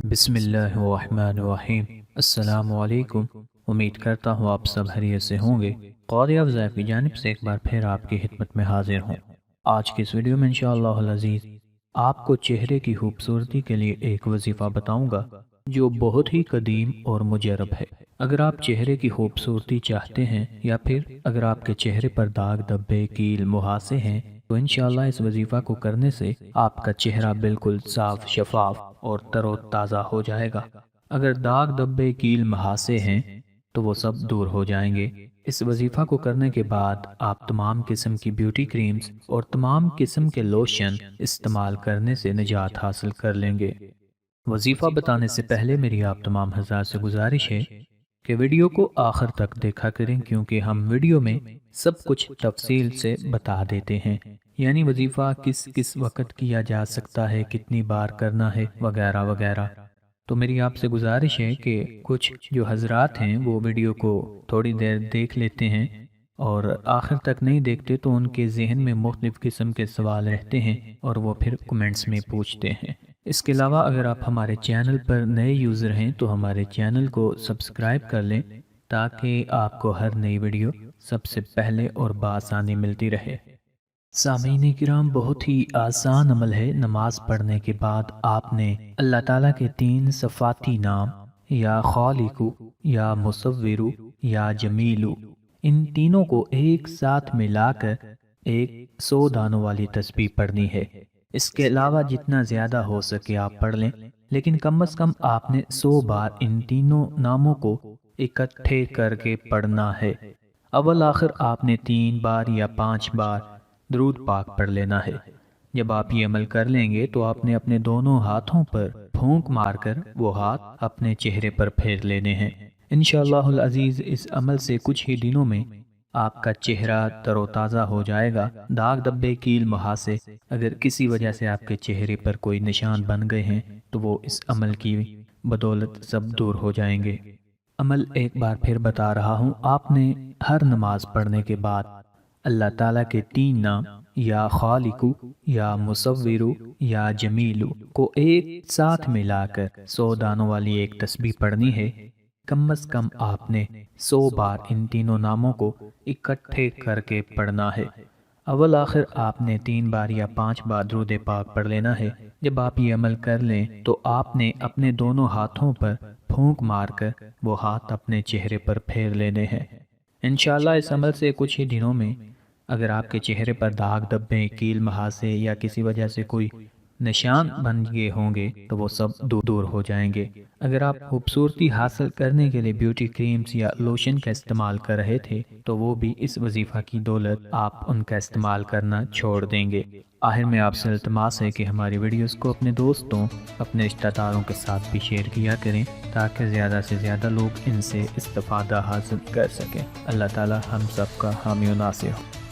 बिस्मिल्लाहिर्रहमानिर्रहीम। अस्सलामु अलैकुम। उम्मीद करता हूँ आप सब खैरियत से होंगे। क़ादिया वज़ाइफ की जानिब से एक बार फिर आपकी खिदमत में हाजिर हूँ। आज की इस वीडियो में इंशाअल्लाह अज़ीज़ आपको चेहरे की खूबसूरती के लिए एक वजीफ़ा बताऊंगा जो बहुत ही कदीम और मुजरब है। अगर आप चेहरे की खूबसूरती चाहते हैं या फिर अगर आपके चेहरे पर दाग धब्बे कील मुहासे हैं तो इंशाअल्लाह इस वजीफ़ा को करने से आपका चेहरा बिल्कुल साफ शफाफ और तरोताज़ा हो जाएगा। अगर दाग धब्बे कील मुहासे हैं तो वो सब दूर हो जाएंगे। इस वजीफ़ा को करने के बाद आप तमाम किस्म की ब्यूटी क्रीम्स और तमाम किस्म के लोशन इस्तेमाल करने से निजात हासिल कर लेंगे। वजीफ़ा बताने से पहले मेरी आप तमाम हज़रात से गुजारिश है कि वीडियो को आखिर तक देखा करें, क्योंकि हम वीडियो में सब कुछ तफसील से बता देते हैं, यानी वजीफ़ा किस किस वक़्त किया जा सकता है, कितनी बार करना है, वगैरह वगैरह। तो मेरी आपसे गुजारिश है कि कुछ जो हजरात हैं वो वीडियो को थोड़ी देर देख लेते हैं और आखिर तक नहीं देखते तो उनके जहन में मुख्तलिफ़ किस्म के सवाल रहते हैं और वो फिर कमेंट्स में पूछते हैं। इसके अलावा अगर आप हमारे चैनल पर नए यूज़र हैं तो हमारे चैनल को सब्सक्राइब कर लें ताकि आपको हर नई वीडियो सबसे पहले और बआसानी मिलती रहे। सामीन किराम, बहुत ही आसान अमल है। नमाज पढ़ने के बाद आपने अल्लाह ताला के 3 सफ़ाती नाम या खालिकू या मुसव्विरू या जमीलू, इन तीनों को एक साथ मिलाकर एक 100 दानों वाली तस्बीह पढ़नी है। इसके अलावा जितना ज़्यादा हो सके आप पढ़ लें, लेकिन कम से कम आपने 100 बार इन तीनों नामों को इकट्ठे करके पढ़ना है। अव्वल आखिर आपने 3 बार या 5 बार दरूद पाक पढ़ लेना है। जब आप ये अमल कर लेंगे तो आपने अपने दोनों हाथों पर फूंक मारकर वो हाथ अपने चेहरे पर फेर लेने हैं। इंशाअल्लाहुल अज़ीज़ इस अमल से कुछ ही दिनों में आपका चेहरा तरोताज़ा हो जाएगा। दाग धब्बे कील मुहासे अगर किसी वजह से आपके चेहरे पर कोई निशान बन गए हैं तो वो इस अमल की बदौलत सब दूर हो जाएंगे। अमल एक बार फिर बता रहा हूँ। आपने हर नमाज पढ़ने के बाद अल्लाह ताला के 3 नाम या खालिकू या मुसव्विरू या जमीलू को एक साथ मिलाकर 100 दानों वाली एक तस्बीह पढ़नी है। कम से कम आपने 100 बार इन तीनों नामों को इकट्ठे करके पढ़ना है। अव्वल आखिर आपने 3 बार या 5 बार दरूद पाक पढ़ लेना है। जब आप ये अमल कर लें तो आपने अपने दोनों हाथों पर फूंक मारकर वो हाथ अपने चेहरे पर फेर लेने हैं। इंशाअल्लाह इस अमल से कुछ ही दिनों में अगर आपके चेहरे पर दाग धब्बे कील मुहासे या किसी वजह से कोई निशान बन गए होंगे तो वो सब दूर हो जाएंगे। अगर आप खूबसूरती हासिल करने के लिए ब्यूटी क्रीम्स या लोशन का इस्तेमाल कर रहे थे तो वो भी इस वजीफ़ा की दौलत आप उनका इस्तेमाल करना छोड़ देंगे। आखिर में आपसे इल्तिमास है कि हमारी वीडियोस को अपने दोस्तों अपने रिश्तेदारों के साथ भी शेयर किया करें ताकि ज़्यादा से ज़्यादा लोग इनसे इस्तिफ़ादा हासिल कर सकें। अल्लाह ताला हम सब का हामी और नासिर हो।